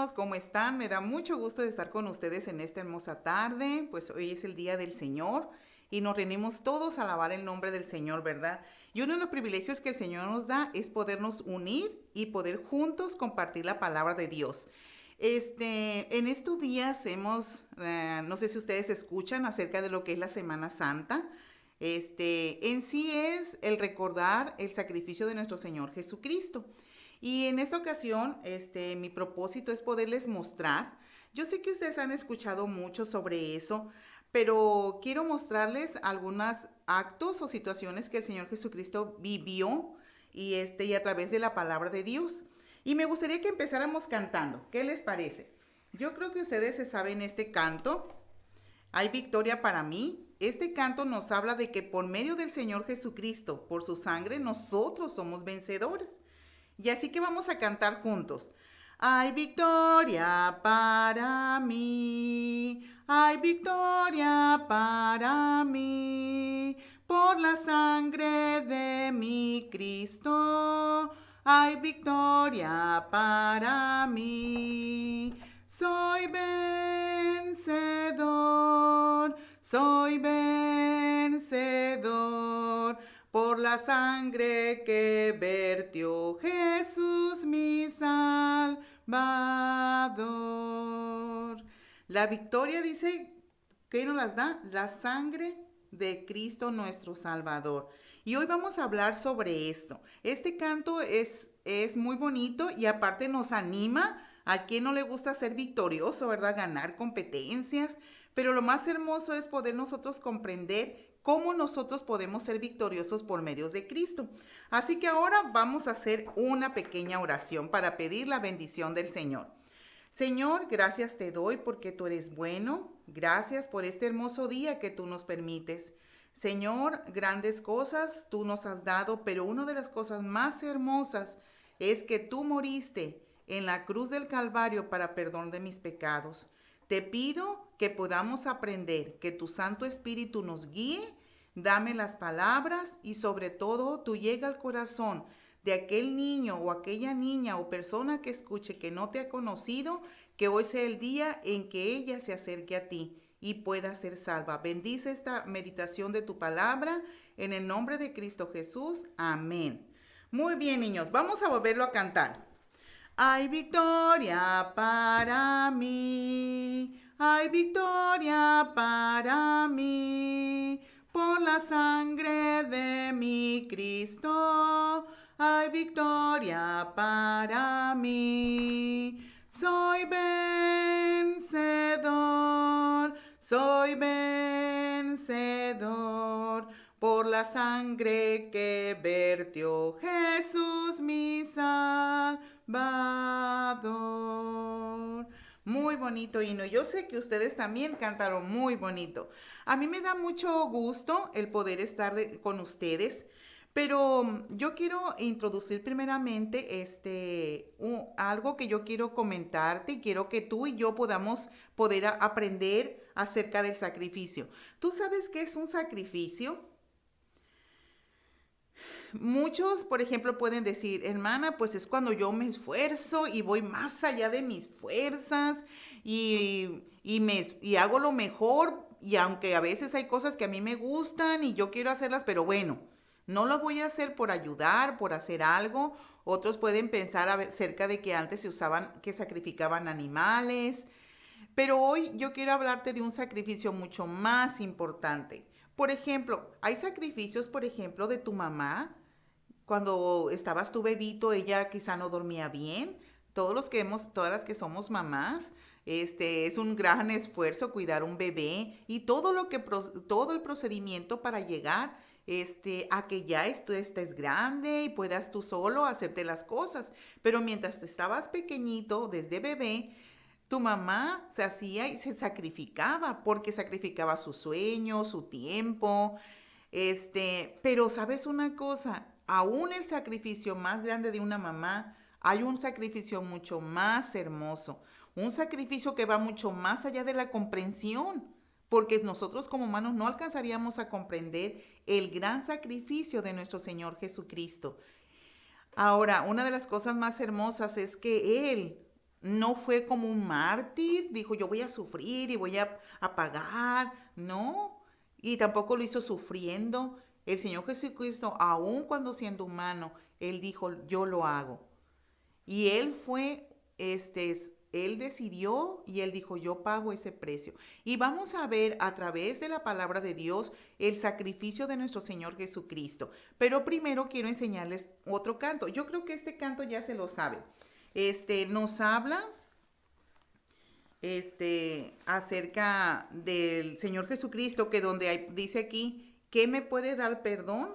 niños, ¿cómo están? Me da mucho gusto de estar con ustedes en esta hermosa tarde, pues hoy es el día del Señor y nos reunimos todos a alabar el nombre del Señor, ¿verdad? Y uno de los privilegios que el Señor nos da es podernos unir y poder juntos compartir la palabra de Dios. En estos días no sé si ustedes escuchan acerca de lo que es la Semana Santa. En sí es el recordar el sacrificio de nuestro Señor Jesucristo. Y en esta ocasión, mi propósito es poderles mostrar. Yo sé que ustedes han escuchado mucho sobre eso, pero quiero mostrarles algunos actos o situaciones que el Señor Jesucristo vivió y a través de la palabra de Dios. Y me gustaría que empezáramos cantando. ¿Qué les parece? Yo creo que ustedes se saben este canto. Hay victoria para mí. Este canto nos habla de que por medio del Señor Jesucristo, por su sangre, nosotros somos vencedores. Y así que vamos a cantar juntos. Hay victoria para mí, hay victoria para mí, por la sangre de mi Cristo, hay victoria para mí. Soy vencedor, por la sangre que vertió Jesús mi Salvador. La victoria dice, ¿qué nos las da? La sangre de Cristo nuestro Salvador. Y hoy vamos a hablar sobre esto. Este canto es muy bonito y aparte nos anima a quien no le gusta ser victorioso, ¿verdad? Ganar competencias. Pero lo más hermoso es poder nosotros comprender cómo nosotros podemos ser victoriosos por medios de Cristo. Así que ahora vamos a hacer una pequeña oración para pedir la bendición del Señor. Señor, gracias te doy porque tú eres bueno. Gracias por este hermoso día que tú nos permites. Señor, grandes cosas tú nos has dado, pero una de las cosas más hermosas es que tú moriste en la cruz del Calvario para perdón de mis pecados. Te pido que podamos aprender, que tu Santo Espíritu nos guíe, dame las palabras y sobre todo tú llega al corazón de aquel niño o aquella niña o persona que escuche que no te ha conocido, que hoy sea el día en que ella se acerque a ti y pueda ser salva. Bendice esta meditación de tu palabra en el nombre de Cristo Jesús. Amén. Muy bien, niños, vamos a volverlo a cantar. Hay victoria para mí, hay victoria para mí, por la sangre de mi Cristo, hay victoria para mí. Soy vencedor, por la sangre que vertió Jesús mi Salvador. Muy bonito himno. Yo sé que ustedes también cantaron muy bonito. A mí me da mucho gusto el poder estar con ustedes. Pero yo quiero introducir primeramente algo que yo quiero comentarte y quiero que tú y yo podamos poder aprender acerca del sacrificio. ¿Tú sabes qué es un sacrificio? Muchos, por ejemplo, pueden decir, hermana, pues es cuando yo me esfuerzo y voy más allá de mis fuerzas y hago lo mejor, y aunque a veces hay cosas que a mí me gustan y yo quiero hacerlas, pero bueno, no lo voy a hacer por ayudar, por hacer algo. Otros pueden pensar acerca de que antes se usaban, que sacrificaban animales, pero hoy yo quiero hablarte de un sacrificio mucho más importante. Por ejemplo, hay sacrificios, por ejemplo, de tu mamá cuando estabas tú bebito, ella quizá no dormía bien. Todas las que somos mamás, es un gran esfuerzo cuidar un bebé y todo el procedimiento para llegar, a que ya esto estés grande y puedas tú solo hacerte las cosas. Pero mientras estabas pequeñito, desde bebé, tu mamá se hacía y se sacrificaba porque sacrificaba su sueño, su tiempo, pero sabes una cosa, aún el sacrificio más grande de una mamá, hay un sacrificio mucho más hermoso, un sacrificio que va mucho más allá de la comprensión, porque nosotros como humanos no alcanzaríamos a comprender el gran sacrificio de nuestro Señor Jesucristo. Ahora, una de las cosas más hermosas es que Él no fue como un mártir, dijo yo voy a sufrir y voy a pagar, no, y tampoco lo hizo sufriendo. El Señor Jesucristo, aun cuando siendo humano, Él dijo yo lo hago. Y Él fue, Él decidió y Él dijo yo pago ese precio. Y vamos a ver a través de la palabra de Dios el sacrificio de nuestro Señor Jesucristo. Pero primero quiero enseñarles otro canto. Yo creo que este canto ya se lo sabe. Nos habla acerca del Señor Jesucristo, que dice aquí, ¿qué me puede dar perdón?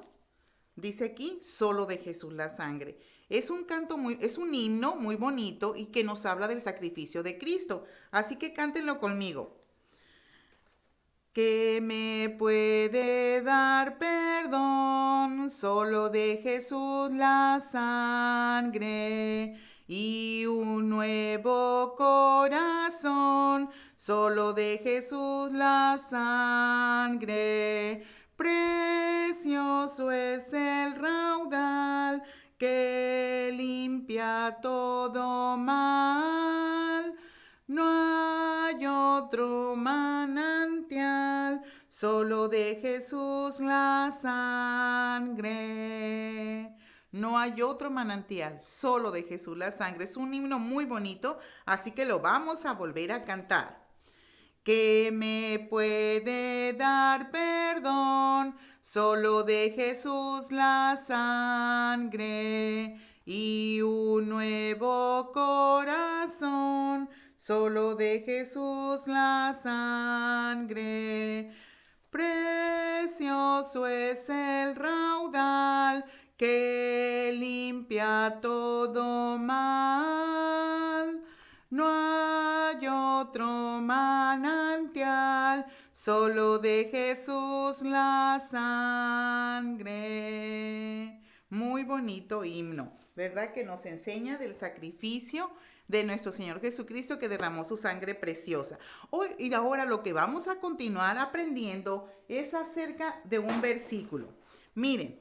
Dice aquí, solo de Jesús la sangre. Es un himno muy bonito y que nos habla del sacrificio de Cristo. Así que cántenlo conmigo. ¿Qué me puede dar perdón? Solo de Jesús la sangre y un nuevo corazón. Solo de Jesús la sangre. Precioso es el raudal que limpia todo mal. No hay otro manantial, solo de Jesús la sangre. No hay otro manantial, solo de Jesús la sangre. Es un himno muy bonito, así que lo vamos a volver a cantar. ¿Qué me puede dar perdón? Solo de Jesús la sangre y un nuevo corazón. Solo de Jesús la sangre. Precioso es el raudal que limpia todo mal. No hay otro manantial, solo de Jesús la sangre. Muy bonito himno, ¿verdad? Que nos enseña del sacrificio de nuestro Señor Jesucristo que derramó su sangre preciosa. Y ahora lo que vamos a continuar aprendiendo es acerca de un versículo. Miren,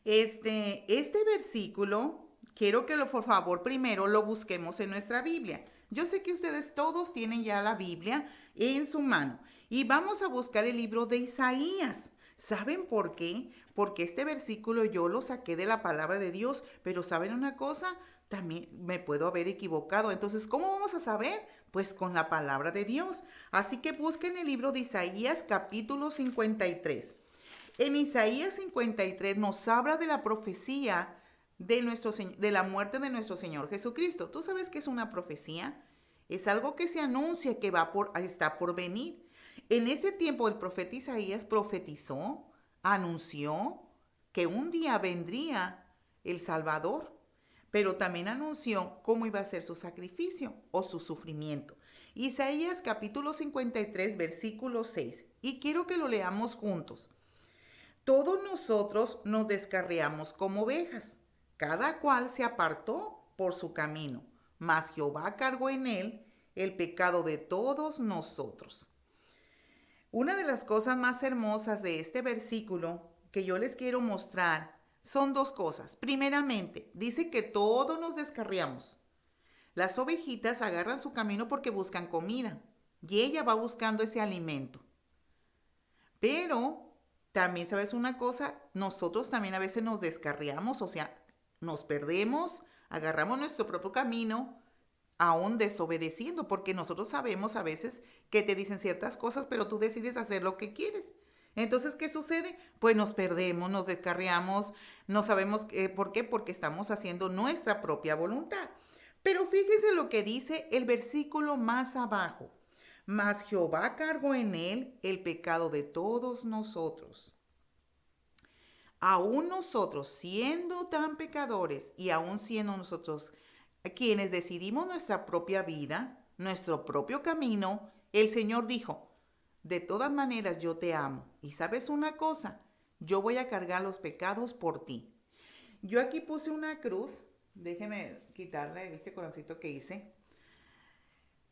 este versículo, quiero que por favor primero lo busquemos en nuestra Biblia. Yo sé que ustedes todos tienen ya la Biblia en su mano y vamos a buscar el libro de Isaías. ¿Saben por qué? Porque este versículo yo lo saqué de la palabra de Dios, pero ¿saben una cosa? También me puedo haber equivocado. Entonces, ¿cómo vamos a saber? Pues con la palabra de Dios. Así que busquen el libro de Isaías capítulo 53. En Isaías 53 nos habla de la profecía de la muerte de nuestro Señor Jesucristo. ¿Tú sabes qué es una profecía? Es algo que se anuncia que está por venir. En ese tiempo el profeta Isaías profetizó, anunció que un día vendría el Salvador, pero también anunció cómo iba a ser su sacrificio o su sufrimiento. Isaías capítulo 53, versículo 6. Y quiero que lo leamos juntos. Todos nosotros nos descarriamos como ovejas, cada cual se apartó por su camino, mas Jehová cargó en él el pecado de todos nosotros. Una de las cosas más hermosas de este versículo que yo les quiero mostrar son dos cosas. Primeramente, dice que todos nos descarriamos. Las ovejitas agarran su camino porque buscan comida y ella va buscando ese alimento. Pero también, ¿sabes una cosa? Nosotros también a veces nos descarriamos, o sea, nos perdemos, agarramos nuestro propio camino, aún desobedeciendo, porque nosotros sabemos a veces que te dicen ciertas cosas, pero tú decides hacer lo que quieres. Entonces, ¿qué sucede? Pues nos perdemos, nos descarriamos, no sabemos por qué, porque estamos haciendo nuestra propia voluntad. Pero fíjese lo que dice el versículo más abajo. Mas Jehová cargó en él el pecado de todos nosotros. Aún nosotros, siendo tan pecadores y aún siendo nosotros quienes decidimos nuestra propia vida, nuestro propio camino, el Señor dijo, de todas maneras yo te amo. Y sabes una cosa, yo voy a cargar los pecados por ti. Yo aquí puse una cruz, déjeme quitarle este corazoncito que hice,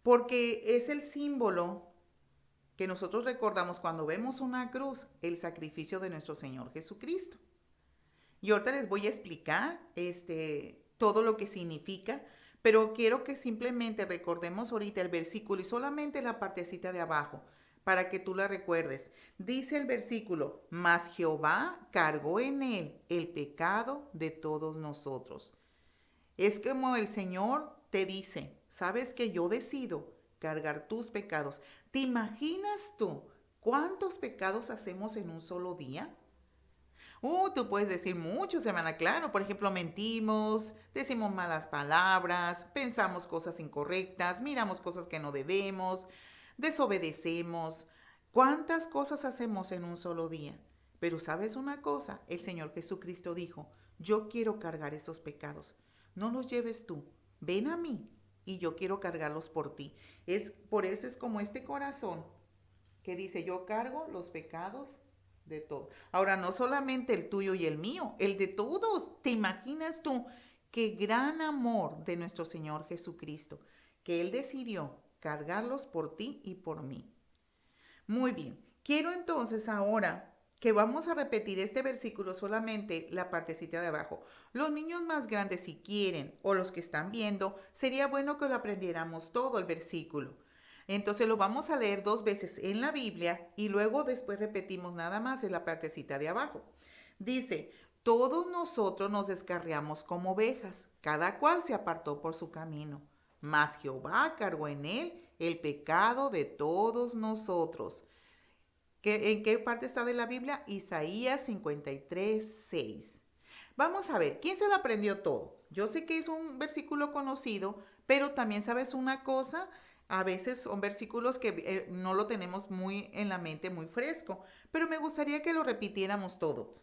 porque es el símbolo que nosotros recordamos cuando vemos una cruz, el sacrificio de nuestro Señor Jesucristo. Y ahorita les voy a explicar todo lo que significa, Pero quiero que simplemente recordemos ahorita el versículo y solamente la partecita de abajo para que tú la recuerdes. Dice el versículo, mas Jehová cargó en él el pecado de todos nosotros. Es como el Señor te dice, sabes que yo decido cargar tus pecados. ¿Te imaginas tú cuántos pecados hacemos en un solo día? Tú puedes decir muchos, hermana, claro. Por ejemplo, mentimos, decimos malas palabras, pensamos cosas incorrectas, miramos cosas que no debemos, desobedecemos. ¿Cuántas cosas hacemos en un solo día? Pero ¿sabes una cosa? El Señor Jesucristo dijo, yo quiero cargar esos pecados. No los lleves tú, ven a mí y yo quiero cargarlos por ti. Por eso es como este corazón que dice, yo cargo los pecados de todo. Ahora, no solamente el tuyo y el mío, el de todos. ¿Te imaginas tú qué gran amor de nuestro Señor Jesucristo, que Él decidió cargarlos por ti y por mí? Muy bien, quiero entonces ahora que vamos a repetir este versículo solamente la partecita de abajo. Los niños más grandes, si quieren, o los que están viendo, sería bueno que lo aprendiéramos todo el versículo. Entonces lo vamos a leer 2 veces en la Biblia y luego después repetimos nada más en la partecita de abajo. Dice, todos nosotros nos descarriamos como ovejas, cada cual se apartó por su camino, mas Jehová cargó en él el pecado de todos nosotros. ¿En qué parte está de la Biblia? Isaías 53:6. Vamos a ver, ¿quién se lo aprendió todo? Yo sé que es un versículo conocido, pero también sabes una cosa, a veces son versículos que no lo tenemos muy en la mente, muy fresco, pero me gustaría que lo repitiéramos todo.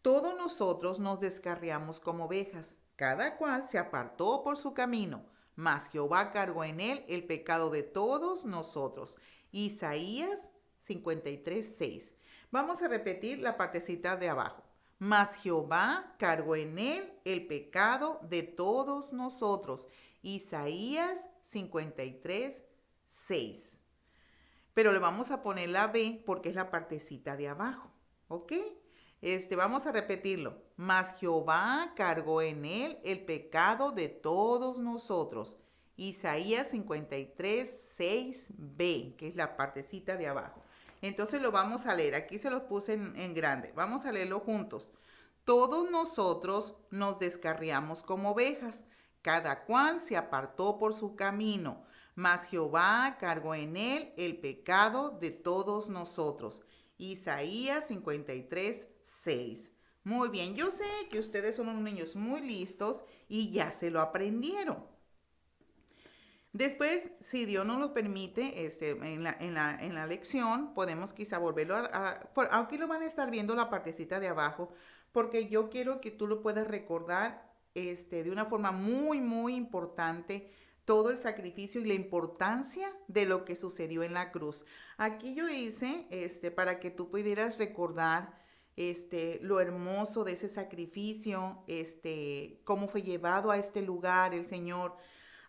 Todos nosotros nos descarriamos como ovejas, cada cual se apartó por su camino, mas Jehová cargó en él el pecado de todos nosotros. Isaías 53:6. Vamos a repetir la partecita de abajo. Mas Jehová cargó en él el pecado de todos nosotros. Isaías 53:6. Pero le vamos a poner la B porque es la partecita de abajo. ¿Ok? Vamos a repetirlo. Mas Jehová cargó en él el pecado de todos nosotros. Isaías 53:6b, que es la partecita de abajo. Entonces lo vamos a leer. Aquí se los puse en grande. Vamos a leerlo juntos. Todos nosotros nos descarriamos como ovejas. Cada cual se apartó por su camino. Mas Jehová cargó en él el pecado de todos nosotros. Isaías 53:6. Muy bien, yo sé que ustedes son unos niños muy listos y ya se lo aprendieron. Después, si Dios nos lo permite, en la lección, podemos quizá volverlo aquí lo van a estar viendo la partecita de abajo, porque yo quiero que tú lo puedas recordar de una forma muy, muy importante, todo el sacrificio y la importancia de lo que sucedió en la cruz. Aquí yo hice, para que tú pudieras recordar, lo hermoso de ese sacrificio, cómo fue llevado a este lugar el Señor.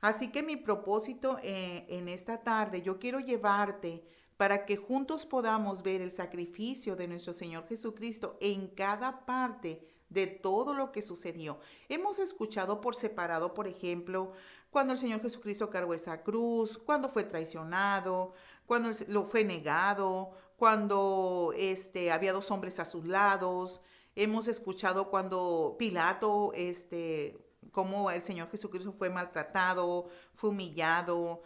Así que mi propósito en esta tarde, yo quiero llevarte para que juntos podamos ver el sacrificio de nuestro Señor Jesucristo en cada parte de todo lo que sucedió. Hemos escuchado por separado, por ejemplo, cuando el Señor Jesucristo cargó esa cruz, cuando fue traicionado, cuando lo fue negado, cuando había 2 hombres a sus lados. Hemos escuchado cuando Pilato cómo el Señor Jesucristo fue maltratado, fue humillado.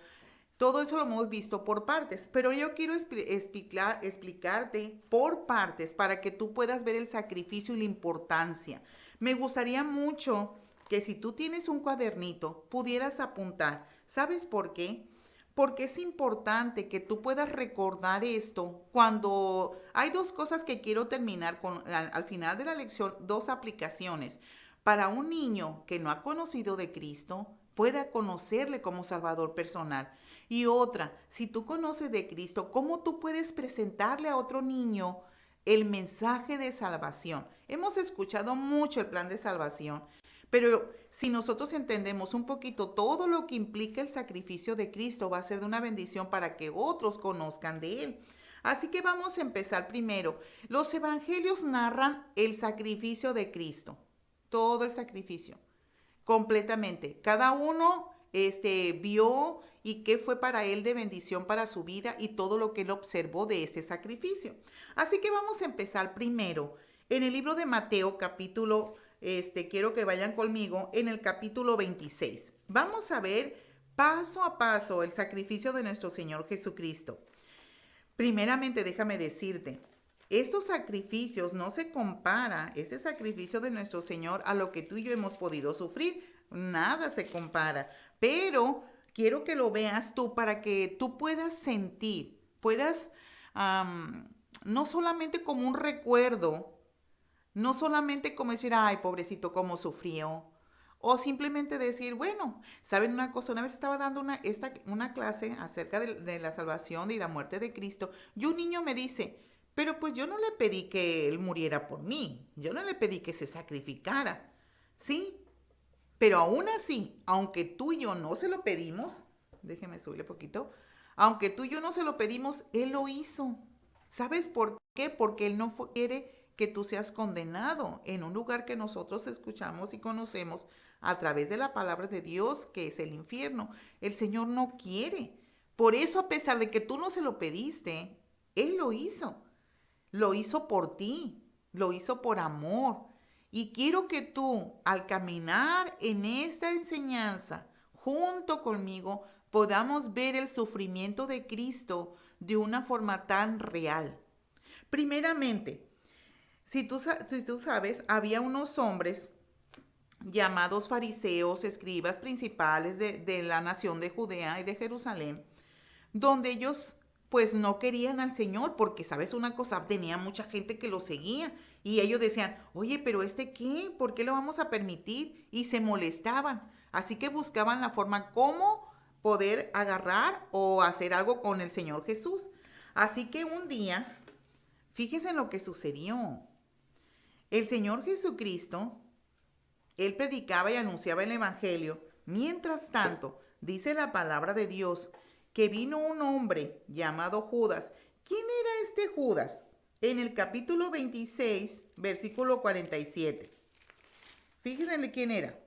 Todo eso lo hemos visto por partes, pero yo quiero explicarte por partes para que tú puedas ver el sacrificio y la importancia. Me gustaría mucho que si tú tienes un cuadernito, pudieras apuntar. ¿Sabes por qué? Porque es importante que tú puedas recordar esto cuando hay 2 cosas que quiero terminar con al final de la lección, 2 aplicaciones. Para un niño que no ha conocido de Cristo, pueda conocerle como Salvador personal. Y otra, si tú conoces de Cristo, ¿cómo tú puedes presentarle a otro niño el mensaje de salvación? Hemos escuchado mucho el plan de salvación, pero si nosotros entendemos un poquito todo lo que implica el sacrificio de Cristo, va a ser de una bendición para que otros conozcan de Él. Así que vamos a empezar primero. Los evangelios narran el sacrificio de Cristo, todo el sacrificio, completamente. Cada uno vio y qué fue para él de bendición para su vida y todo lo que él observó de este sacrificio. Así que vamos a empezar primero en el libro de Mateo capítulo, quiero que vayan conmigo, en el capítulo 26. Vamos a ver paso a paso el sacrificio de nuestro Señor Jesucristo. Primeramente, déjame decirte, estos sacrificios no se compara, ese sacrificio de nuestro Señor a lo que tú y yo hemos podido sufrir, nada se compara, pero quiero que lo veas tú para que tú puedas sentir, puedas, no solamente como un recuerdo, no solamente como decir, ay, pobrecito, cómo sufrió, o simplemente decir, bueno, ¿saben una cosa? Una vez estaba dando una clase acerca de la salvación y la muerte de Cristo, y un niño me dice, pero pues yo no le pedí que él muriera por mí, yo no le pedí que se sacrificara, ¿sí? Pero aún así, aunque tú y yo no se lo pedimos, déjeme subirle poquito, aunque tú y yo no se lo pedimos, Él lo hizo. ¿Sabes por qué? Porque Él no quiere que tú seas condenado en un lugar que nosotros escuchamos y conocemos a través de la palabra de Dios, que es el infierno. El Señor no quiere. Por eso, a pesar de que tú no se lo pediste, Él lo hizo. Lo hizo por ti, lo hizo por amor. Y quiero que tú, al caminar en esta enseñanza, junto conmigo, podamos ver el sufrimiento de Cristo de una forma tan real. Primeramente, si tú sabes, había unos hombres llamados fariseos, escribas principales de la nación de Judea y de Jerusalén, donde ellos pues no querían al Señor porque, ¿sabes una cosa? Tenía mucha gente que lo seguía y ellos decían, oye, pero ¿qué? ¿Por qué lo vamos a permitir? Y se molestaban. Así que buscaban la forma cómo poder agarrar o hacer algo con el Señor Jesús. Así que un día, fíjense en lo que sucedió. El Señor Jesucristo, Él predicaba y anunciaba el Evangelio. Mientras tanto, dice la palabra de Dios que vino un hombre llamado Judas. ¿Quién era este Judas? En el capítulo 26, versículo 47. Fíjense quién era.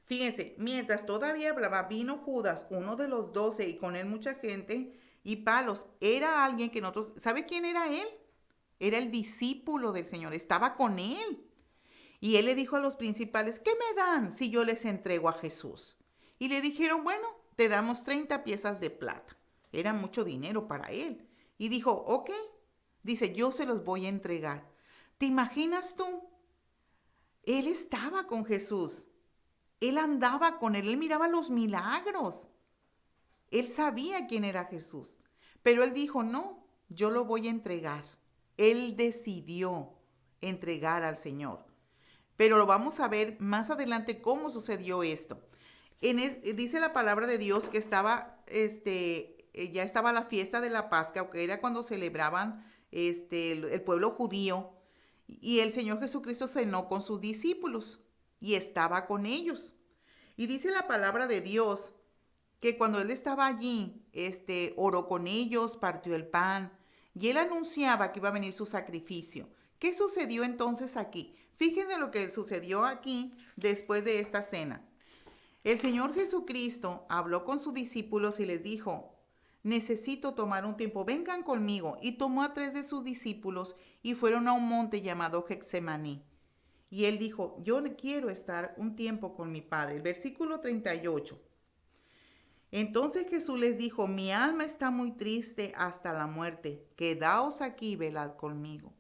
Fíjense, mientras todavía hablaba, vino Judas, uno de los 12, y con él mucha gente y palos. Era alguien que nosotros, ¿sabe quién era él? Era el discípulo del Señor, estaba con él. Y él le dijo a los principales, ¿qué me dan si yo les entrego a Jesús? Y le dijeron, bueno, te damos 30 piezas de plata. Era mucho dinero para él. Y dijo, ok, dice, yo se los voy a entregar. ¿Te imaginas tú? Él estaba con Jesús. Él andaba con él, él miraba los milagros. Él sabía quién era Jesús. Pero él dijo, no, yo lo voy a entregar. Él decidió entregar al Señor. Pero lo vamos a ver más adelante cómo sucedió esto. Dice la palabra de Dios que ya estaba la fiesta de la Pascua, que era cuando celebraban el pueblo judío. Y el Señor Jesucristo cenó con sus discípulos y estaba con ellos. Y dice la palabra de Dios que cuando él estaba allí, oró con ellos, partió el pan y él anunciaba que iba a venir su sacrificio. ¿Qué sucedió entonces aquí? Fíjense lo que sucedió aquí después de esta cena. El Señor Jesucristo habló con sus discípulos y les dijo, necesito tomar un tiempo, vengan conmigo. Y tomó a 3 de sus discípulos y fueron a un monte llamado Getsemaní. Y él dijo, yo quiero estar un tiempo con mi Padre. El versículo 38. Entonces Jesús les dijo, mi alma está muy triste hasta la muerte, quedaos aquí y velad conmigo.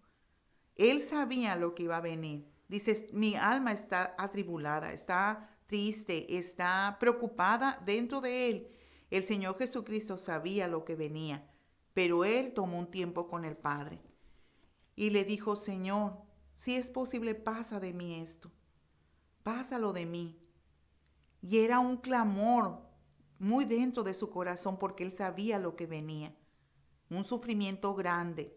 Él sabía lo que iba a venir. Dice, mi alma está atribulada, está triste, está preocupada dentro de él. El Señor Jesucristo sabía lo que venía, pero él tomó un tiempo con el Padre. Y le dijo, Señor, si es posible, pasa de mí esto. Pásalo de mí. Y era un clamor muy dentro de su corazón porque él sabía lo que venía. Un sufrimiento grande.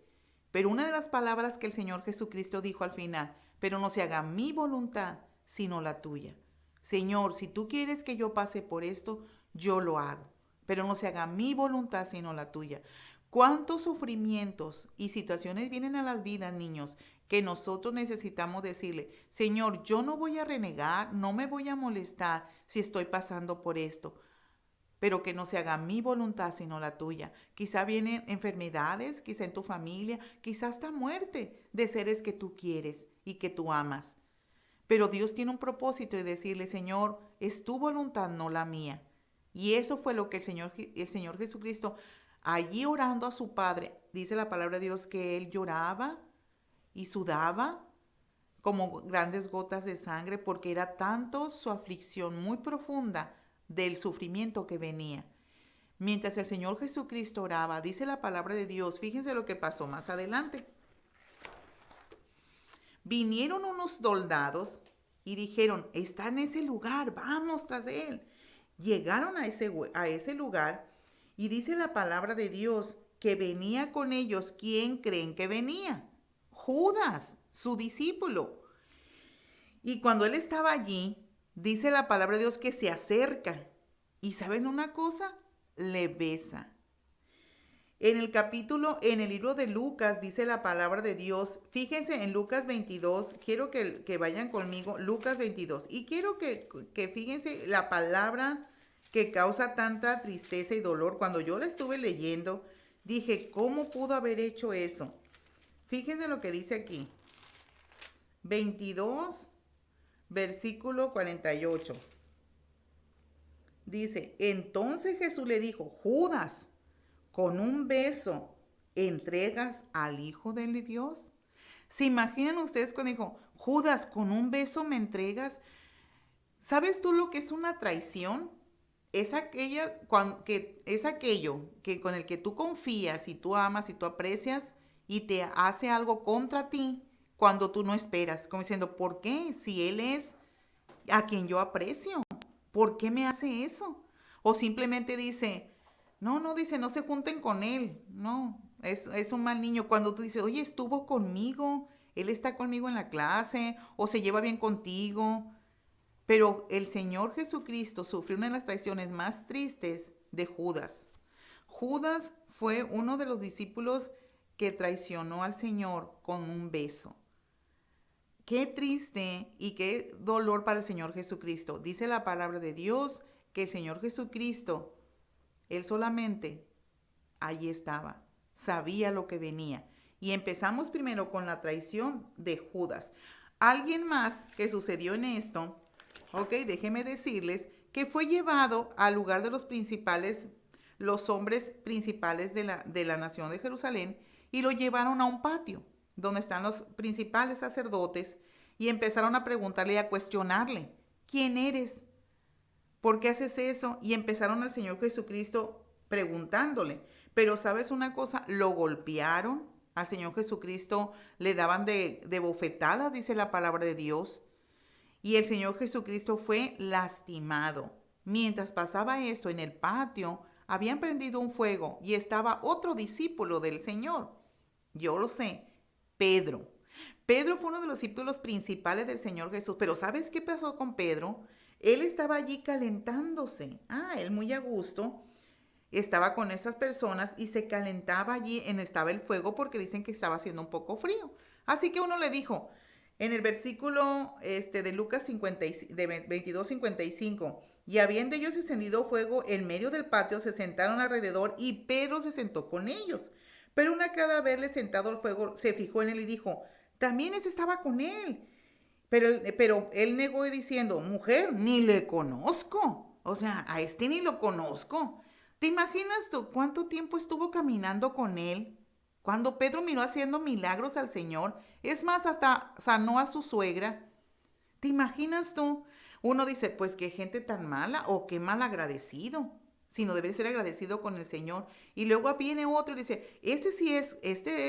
Pero una de las palabras que el Señor Jesucristo dijo al final, pero no se haga mi voluntad, sino la tuya. Señor, si tú quieres que yo pase por esto, yo lo hago. Pero no se haga mi voluntad, sino la tuya. ¿Cuántos sufrimientos y situaciones vienen a las vidas, niños, que nosotros necesitamos decirle, Señor, yo no voy a renegar, no me voy a molestar si estoy pasando por esto, pero que no se haga mi voluntad sino la tuya? Quizá vienen enfermedades, quizá en tu familia, quizá hasta muerte de seres que tú quieres y que tú amas. Pero Dios tiene un propósito de decirle, Señor, es tu voluntad, no la mía. Y eso fue lo que el Señor Jesucristo, allí orando a su Padre, dice la palabra de Dios que Él lloraba y sudaba como grandes gotas de sangre porque era tanto su aflicción muy profunda del sufrimiento que venía. Mientras el Señor Jesucristo oraba, dice la palabra de Dios, fíjense lo que pasó más adelante. Vinieron unos soldados y dijeron, está en ese lugar, vamos tras él. Llegaron a ese lugar y dice la palabra de Dios que venía con ellos. ¿Quién creen que venía? Judas, su discípulo. Y cuando él estaba allí, dice la palabra de Dios que se acerca. ¿Y saben una cosa? Le besa. En el libro de Lucas, dice la palabra de Dios. Fíjense en Lucas 22, quiero que vayan conmigo, Lucas 22. Y quiero que fíjense la palabra que causa tanta tristeza y dolor. Cuando yo la estuve leyendo, dije, ¿cómo pudo haber hecho eso? Fíjense lo que dice aquí. 22, versículo 48. Dice, entonces Jesús le dijo, Judas, ¿con un beso entregas al Hijo de Dios? ¿Se imaginan ustedes cuando dijo, Judas, con un beso me entregas? ¿Sabes tú lo que es una traición? Es aquello que con el que tú confías y tú amas y tú aprecias y te hace algo contra ti cuando tú no esperas, como diciendo, ¿por qué? Si Él es a quien yo aprecio, ¿por qué me hace eso? O simplemente dice, no, no, dice, no se junten con él, no, es un mal niño. Cuando tú dices, oye, estuvo conmigo, él está conmigo en la clase, o se lleva bien contigo, pero el Señor Jesucristo sufrió una de las traiciones más tristes de Judas. Judas fue uno de los discípulos que traicionó al Señor con un beso. Qué triste y qué dolor para el Señor Jesucristo. Dice la palabra de Dios que el Señor Jesucristo, Él solamente allí estaba, sabía lo que venía. Y empezamos primero con la traición de Judas. Alguien más que sucedió en esto, ok, déjenme decirles que fue llevado al lugar de los hombres principales de la nación de Jerusalén, y lo llevaron a un patio donde están los principales sacerdotes y empezaron a preguntarle y a cuestionarle, ¿quién eres? ¿Por qué haces eso? Y empezaron al Señor Jesucristo preguntándole. Pero ¿sabes una cosa? Lo golpearon. Al Señor Jesucristo le daban de bofetadas, dice la palabra de Dios. Y el Señor Jesucristo fue lastimado. Mientras pasaba esto en el patio, habían prendido un fuego y estaba otro discípulo del Señor. Yo lo sé, Pedro. Pedro fue uno de los discípulos principales del Señor Jesús. Pero ¿sabes qué pasó con Pedro? Él estaba allí calentándose. Él muy a gusto. Estaba con esas personas y se calentaba allí, estaba el fuego porque dicen que estaba haciendo un poco frío. Así que uno le dijo, en el versículo de Lucas 50, de 22:55, y habiendo ellos encendido fuego en medio del patio, se sentaron alrededor y Pedro se sentó con ellos. Pero una criada al verle sentado al fuego se fijó en él y dijo, también ese estaba con él. Pero él negó diciendo, mujer, ni le conozco. O sea, a este ni lo conozco. ¿Te imaginas tú cuánto tiempo estuvo caminando con él? Cuando Pedro miró haciendo milagros al Señor, es más, hasta sanó a su suegra. ¿Te imaginas tú? Uno dice, pues qué gente tan mala o qué mal agradecido. Si no debería ser agradecido con el Señor. Y luego viene otro y dice, este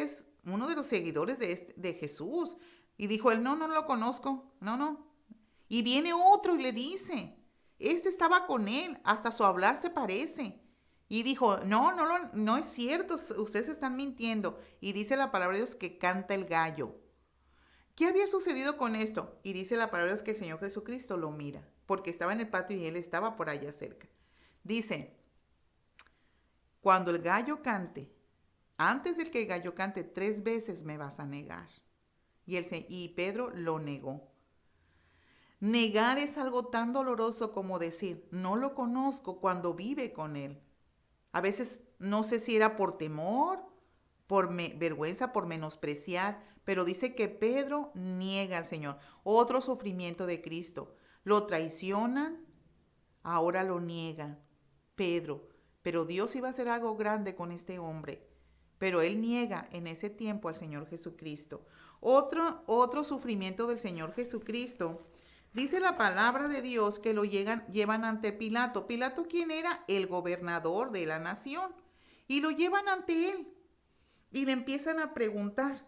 es uno de los seguidores de Jesús. Y dijo él, no, no lo conozco, no, no. Y viene otro y le dice, este estaba con él, hasta su hablar se parece. Y dijo, no, no, no es cierto, ustedes están mintiendo. Y dice la palabra de Dios que canta el gallo. ¿Qué había sucedido con esto? Y dice la palabra de Dios que el Señor Jesucristo lo mira, porque estaba en el patio y él estaba por allá cerca. Dice, cuando el gallo cante, Antes del que el gallo cante 3 veces me vas a negar. Y Pedro lo negó. Negar es algo tan doloroso como decir, no lo conozco cuando vive con él. A veces no sé si era por temor, por vergüenza, por menospreciar, pero dice que Pedro niega al Señor. Otro sufrimiento de Cristo. Lo traicionan, ahora lo niega Pedro. Pero Dios iba a hacer algo grande con este hombre. Pero él niega en ese tiempo al Señor Jesucristo. Otro sufrimiento del Señor Jesucristo. Dice la palabra de Dios que lo llevan ante Pilato. ¿Pilato quién era? El gobernador de la nación. Y lo llevan ante él. Y le empiezan a preguntar.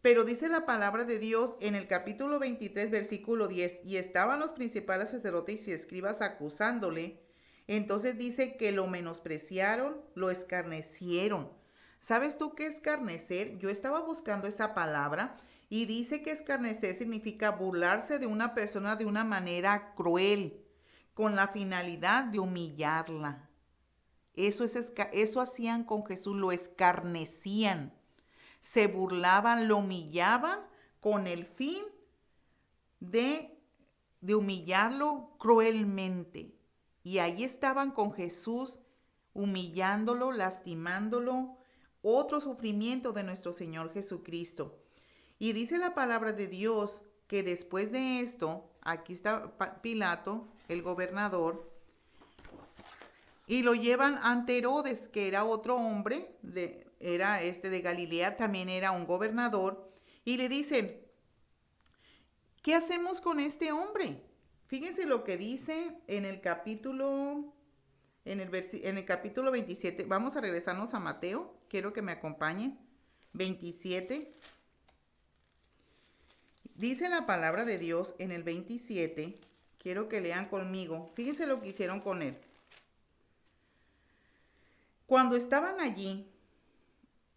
Pero dice la palabra de Dios en el capítulo 23, versículo 10, y estaban los principales sacerdotes y escribas acusándole. Entonces dice que lo menospreciaron, lo escarnecieron. ¿Sabes tú qué es escarnecer? Yo estaba buscando esa palabra y dice que escarnecer significa burlarse de una persona de una manera cruel, con la finalidad de humillarla. Eso hacían con Jesús, lo escarnecían. Se burlaban, lo humillaban con el fin de humillarlo cruelmente. Y ahí estaban con Jesús humillándolo, lastimándolo, otro sufrimiento de nuestro Señor Jesucristo. Y dice la palabra de Dios que después de esto, aquí está Pilato, el gobernador, y lo llevan ante Herodes, que era otro hombre, era de Galilea, también era un gobernador, y le dicen, ¿qué hacemos con este hombre? Fíjense lo que dice en el capítulo 27. Vamos a regresarnos a Mateo. Quiero que me acompañen. 27. Dice la palabra de Dios en el 27. Quiero que lean conmigo. Fíjense lo que hicieron con él. Cuando estaban allí,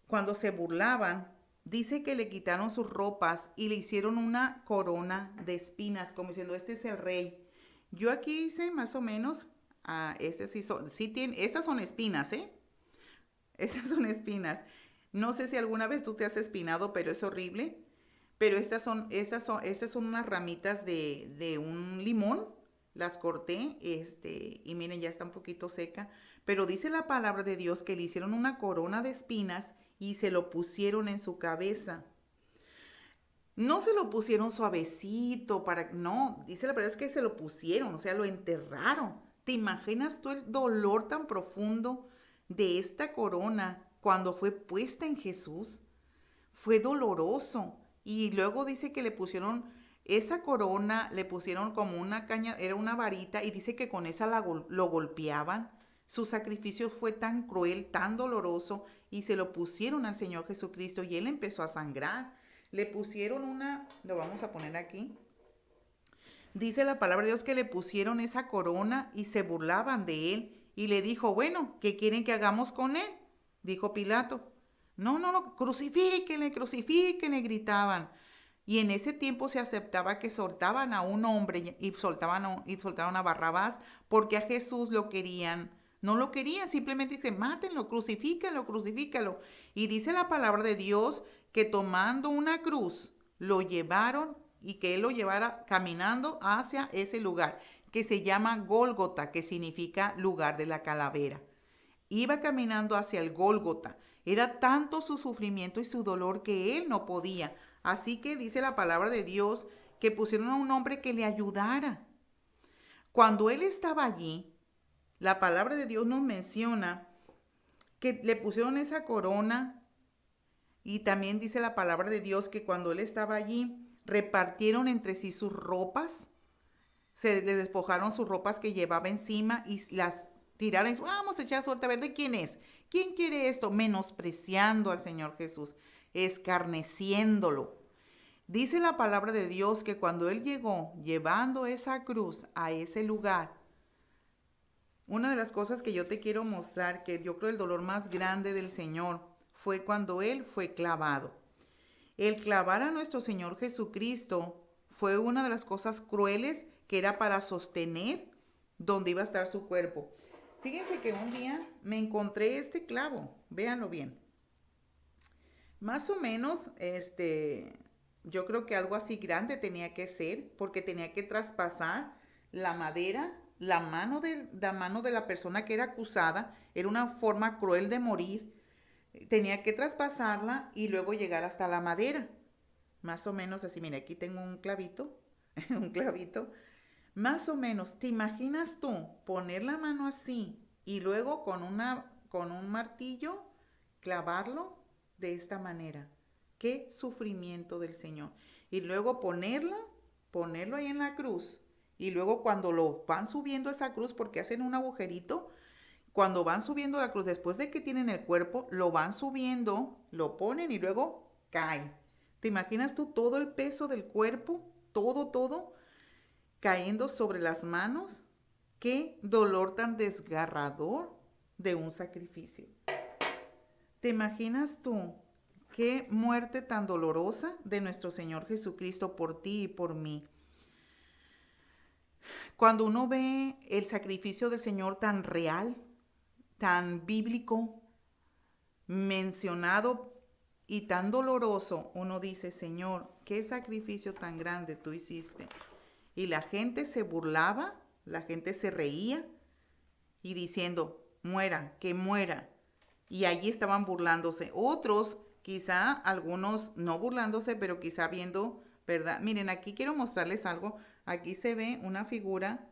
cuando se burlaban, dice que le quitaron sus ropas y le hicieron una corona de espinas, como diciendo, este es el rey. Yo aquí hice más o menos, estas son espinas, ¿eh? Estas son espinas. No sé si alguna vez tú te has espinado, pero es horrible. Pero estas son unas ramitas de un limón. Las corté, y miren, ya está un poquito seca. Pero dice la palabra de Dios que le hicieron una corona de espinas y se lo pusieron en su cabeza. No se lo pusieron suavecito no, dice la verdad es que se lo pusieron, o sea, lo enterraron. ¿Te imaginas tú el dolor tan profundo de esta corona cuando fue puesta en Jesús? Fue doloroso. Y luego dice que le pusieron esa corona, le pusieron como una caña, era una varita, y dice que con esa lo golpeaban. Su sacrificio fue tan cruel, tan doloroso, y se lo pusieron al Señor Jesucristo y él empezó a sangrar. Le pusieron lo vamos a poner aquí. Dice la palabra de Dios que le pusieron esa corona y se burlaban de él. Y le dijo, bueno, ¿qué quieren que hagamos con él? Dijo Pilato. No, crucifíquenle, gritaban. Y en ese tiempo se aceptaba que soltaban a un hombre y soltaban a Barrabás porque a Jesús lo querían. No lo querían, simplemente dicen, mátenlo, crucifícalo. Y dice la palabra de Dios que tomando una cruz lo llevaron y que él lo llevara caminando hacia ese lugar que se llama Gólgota, que significa lugar de la calavera. Iba caminando hacia el Gólgota. Era tanto su sufrimiento y su dolor que él no podía. Así que dice la palabra de Dios que pusieron a un hombre que le ayudara. Cuando él estaba allí, la palabra de Dios nos menciona que le pusieron esa corona y también dice la palabra de Dios que cuando él estaba allí, repartieron entre sí sus ropas, se les despojaron sus ropas que llevaba encima y las tiraron y vamos a echar suerte a ver de quién es. ¿Quién quiere esto? Menospreciando al Señor Jesús, escarneciéndolo. Dice la palabra de Dios que cuando él llegó llevando esa cruz a ese lugar, una de las cosas que yo te quiero mostrar, que yo creo el dolor más grande del Señor, fue cuando él fue clavado. El clavar a nuestro Señor Jesucristo fue una de las cosas crueles que era para sostener donde iba a estar su cuerpo. Fíjense que un día me encontré este clavo, véanlo bien. Más o menos, yo creo que algo así grande tenía que ser, porque tenía que traspasar la madera, la mano de la persona que era acusada, era una forma cruel de morir, tenía que traspasarla y luego llegar hasta la madera. Más o menos así, mira, aquí tengo un clavito, un clavito. Más o menos, ¿te imaginas tú poner la mano así y luego con un martillo clavarlo de esta manera? Qué sufrimiento del Señor. Y luego ponerlo ahí en la cruz. Y luego cuando lo van subiendo esa cruz, porque hacen un agujerito, cuando van subiendo la cruz, después de que tienen el cuerpo, lo van subiendo, lo ponen y luego cae. ¿Te imaginas tú todo el peso del cuerpo? Todo, cayendo sobre las manos. Qué dolor tan desgarrador de un sacrificio. ¿Te imaginas tú qué muerte tan dolorosa de nuestro Señor Jesucristo por ti y por mí? Cuando uno ve el sacrificio del Señor tan real, tan bíblico, mencionado y tan doloroso, uno dice, Señor, qué sacrificio tan grande tú hiciste. Y la gente se burlaba, la gente se reía y diciendo, muera, que muera. Y allí estaban burlándose. Otros, quizá algunos no burlándose, pero quizá viendo, ¿verdad? Miren, aquí quiero mostrarles algo. Aquí se ve una figura,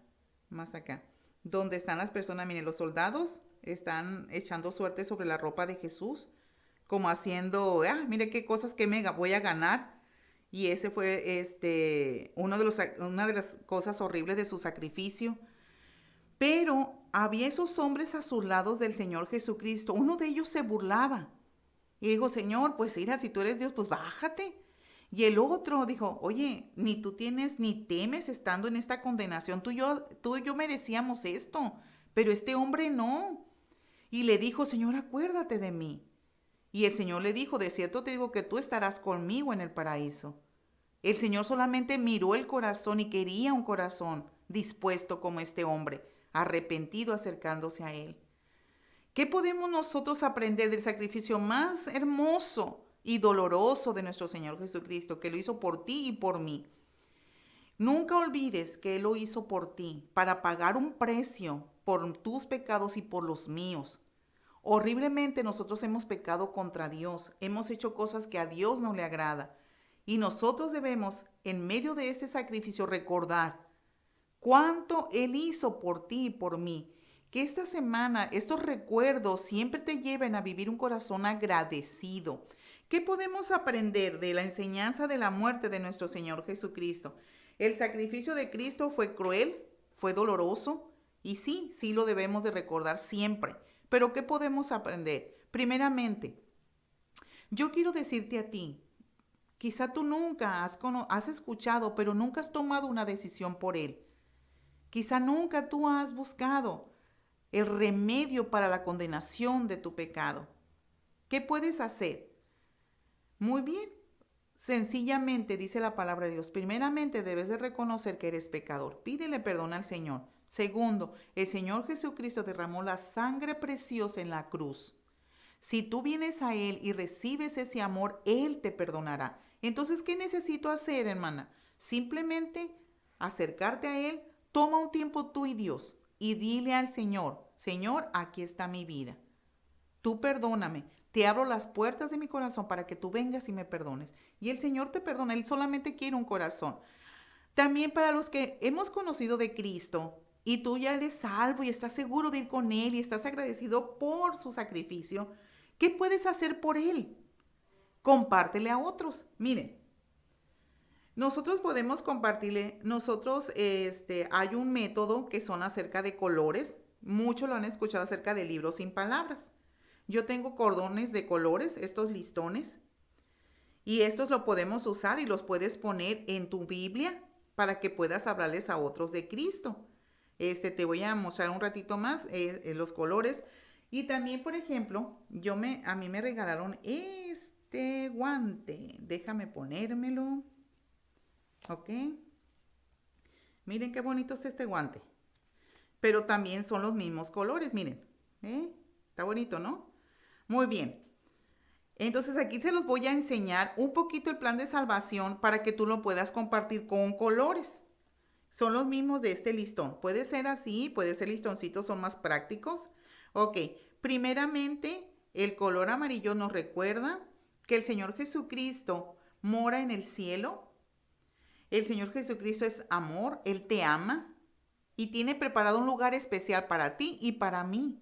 más acá, donde están las personas. Miren, los soldados están echando suerte sobre la ropa de Jesús, como haciendo, mire qué cosas que me voy a ganar. Y ese fue una de las cosas horribles de su sacrificio. Pero había esos hombres a sus lados del Señor Jesucristo. Uno de ellos se burlaba y dijo, Señor, pues mira, si tú eres Dios, pues bájate. Y el otro dijo, oye, ni tú tienes ni temes estando en esta condenación. Tú y yo merecíamos esto, pero este hombre no. Y le dijo, Señor, acuérdate de mí. Y el Señor le dijo, de cierto te digo que tú estarás conmigo en el paraíso. El Señor solamente miró el corazón y quería un corazón dispuesto como este hombre, arrepentido acercándose a Él. ¿Qué podemos nosotros aprender del sacrificio más hermoso y doloroso de nuestro Señor Jesucristo, que lo hizo por ti y por mí? Nunca olvides que Él lo hizo por ti, para pagar un precio por tus pecados y por los míos. Horriblemente nosotros hemos pecado contra Dios, hemos hecho cosas que a Dios no le agrada. Y nosotros debemos, en medio de ese sacrificio, recordar cuánto Él hizo por ti y por mí. Que esta semana estos recuerdos siempre te lleven a vivir un corazón agradecido. ¿Qué podemos aprender de la enseñanza de la muerte de nuestro Señor Jesucristo? El sacrificio de Cristo fue cruel, fue doloroso y sí lo debemos de recordar siempre. Pero ¿qué podemos aprender? Primeramente, yo quiero decirte a ti, quizá tú nunca has escuchado, pero nunca has tomado una decisión por Él. Quizá nunca tú has buscado el remedio para la condenación de tu pecado. ¿Qué puedes hacer? Muy bien, sencillamente dice la palabra de Dios. Primeramente debes de reconocer que eres pecador. Pídele perdón al Señor. Segundo, el Señor Jesucristo derramó la sangre preciosa en la cruz. Si tú vienes a Él y recibes ese amor, Él te perdonará. Entonces, ¿qué necesito hacer, hermana? Simplemente acercarte a Él, toma un tiempo tú y Dios y dile al Señor, Señor, aquí está mi vida. Tú perdóname, te abro las puertas de mi corazón para que tú vengas y me perdones. Y el Señor te perdona, Él solamente quiere un corazón. También para los que hemos conocido de Cristo y tú ya eres salvo y estás seguro de ir con Él y estás agradecido por su sacrificio, ¿qué puedes hacer por Él? Compártele a otros. Miren, nosotros podemos compartirle, hay un método que son acerca de colores. Muchos lo han escuchado acerca de libros sin palabras. Yo tengo cordones de colores, estos listones, y estos lo podemos usar y los puedes poner en tu Biblia para que puedas hablarles a otros de Cristo. Te voy a mostrar un ratito más los colores. Y también, por ejemplo, a mí me regalaron este guante. Déjame ponérmelo. ¿Ok? Miren qué bonito está este guante. Pero también son los mismos colores, miren. Está bonito, ¿no? Muy bien. Entonces aquí te los voy a enseñar un poquito el plan de salvación para que tú lo puedas compartir con colores. Son los mismos de este listón. Puede ser así, puede ser listoncitos, son más prácticos. Ok, primeramente el color amarillo nos recuerda que el Señor Jesucristo mora en el cielo. El Señor Jesucristo es amor, Él te ama y tiene preparado un lugar especial para ti y para mí.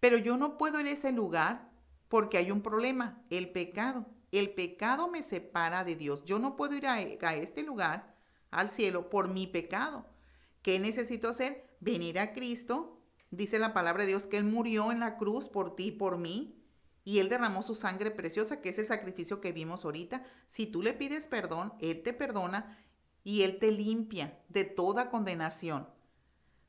Pero yo no puedo ir a ese lugar porque hay un problema, el pecado. El pecado me separa de Dios. Yo no puedo ir a este lugar, al cielo, por mi pecado. ¿Qué necesito hacer? Venir a Cristo. Dice la palabra de Dios que Él murió en la cruz por ti y por mí. Y Él derramó su sangre preciosa, que es el sacrificio que vimos ahorita. Si tú le pides perdón, Él te perdona y Él te limpia de toda condenación.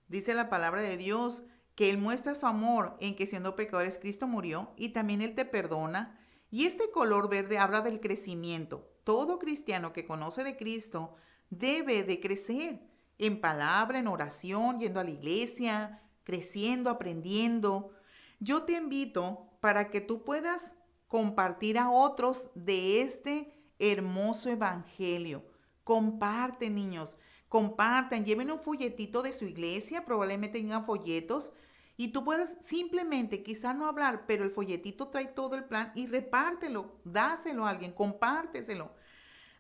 Dice la palabra de Dios que Él muestra su amor en que siendo pecadores Cristo murió y también Él te perdona. Y este color verde habla del crecimiento. Todo cristiano que conoce de Cristo debe de crecer en palabra, en oración, yendo a la iglesia, creciendo, aprendiendo. Yo te invito para que tú puedas compartir a otros de este hermoso evangelio. Comparte, niños. Compartan, lleven un folletito de su iglesia, probablemente tengan folletos y tú puedes simplemente, quizá no hablar, pero el folletito trae todo el plan y repártelo, dáselo a alguien, compárteselo.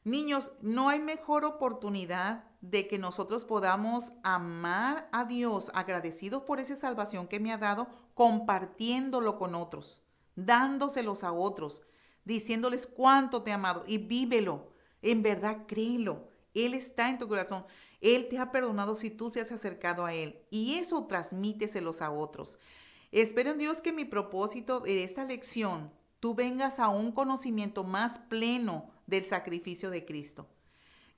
Niños, no hay mejor oportunidad de que nosotros podamos amar a Dios, agradecidos por esa salvación que me ha dado, compartiéndolo con otros, dándoselos a otros, diciéndoles cuánto te ha amado y vívelo. En verdad, créelo. Él está en tu corazón. Él te ha perdonado si tú se has acercado a Él. Y eso transmíteselos a otros. Espero en Dios que mi propósito de esta lección, tú vengas a un conocimiento más pleno del sacrificio de Cristo.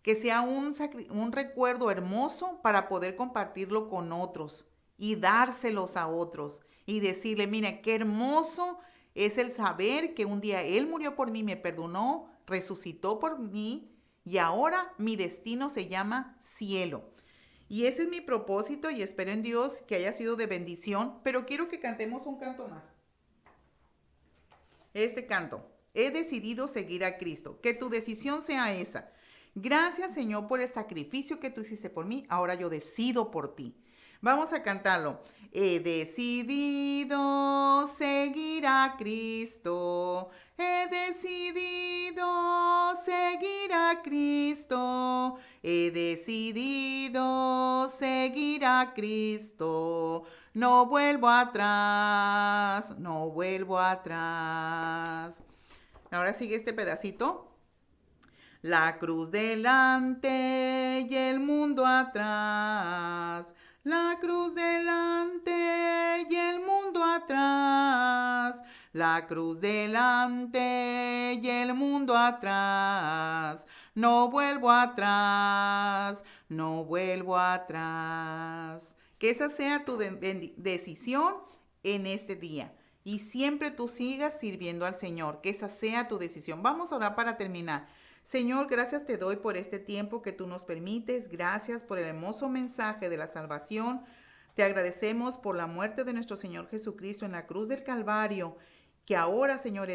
Que sea un recuerdo hermoso para poder compartirlo con otros y dárselos a otros. Y decirle, mira, qué hermoso es el saber que un día Él murió por mí, me perdonó, resucitó por mí y ahora mi destino se llama cielo. Y ese es mi propósito y espero en Dios que haya sido de bendición, pero quiero que cantemos un canto más. Este canto, he decidido seguir a Cristo, que tu decisión sea esa. Gracias, Señor, por el sacrificio que tú hiciste por mí, ahora yo decido por ti. Vamos a cantarlo. He decidido seguir a Cristo. He decidido seguir a Cristo. He decidido seguir a Cristo. No vuelvo atrás, no vuelvo atrás. Ahora sigue este pedacito. La cruz delante y el mundo atrás. La cruz delante y el mundo atrás. La cruz delante y el mundo atrás. No vuelvo atrás, no vuelvo atrás. Que esa sea tu decisión en este día. Y siempre tú sigas sirviendo al Señor. Que esa sea tu decisión. Vamos a orar para terminar. Señor, gracias te doy por este tiempo que tú nos permites. Gracias por el hermoso mensaje de la salvación. Te agradecemos por la muerte de nuestro Señor Jesucristo en la cruz del Calvario, que ahora, Señor,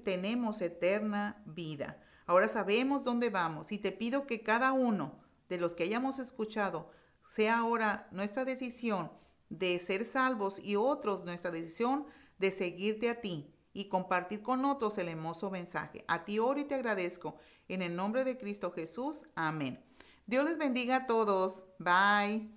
tenemos eterna vida. Ahora sabemos dónde vamos y te pido que cada uno de los que hayamos escuchado sea ahora nuestra decisión de ser salvos y otros nuestra decisión de seguirte a ti y compartir con otros el hermoso mensaje. A ti oro y te agradezco. En el nombre de Cristo Jesús. Amén. Dios les bendiga a todos. Bye.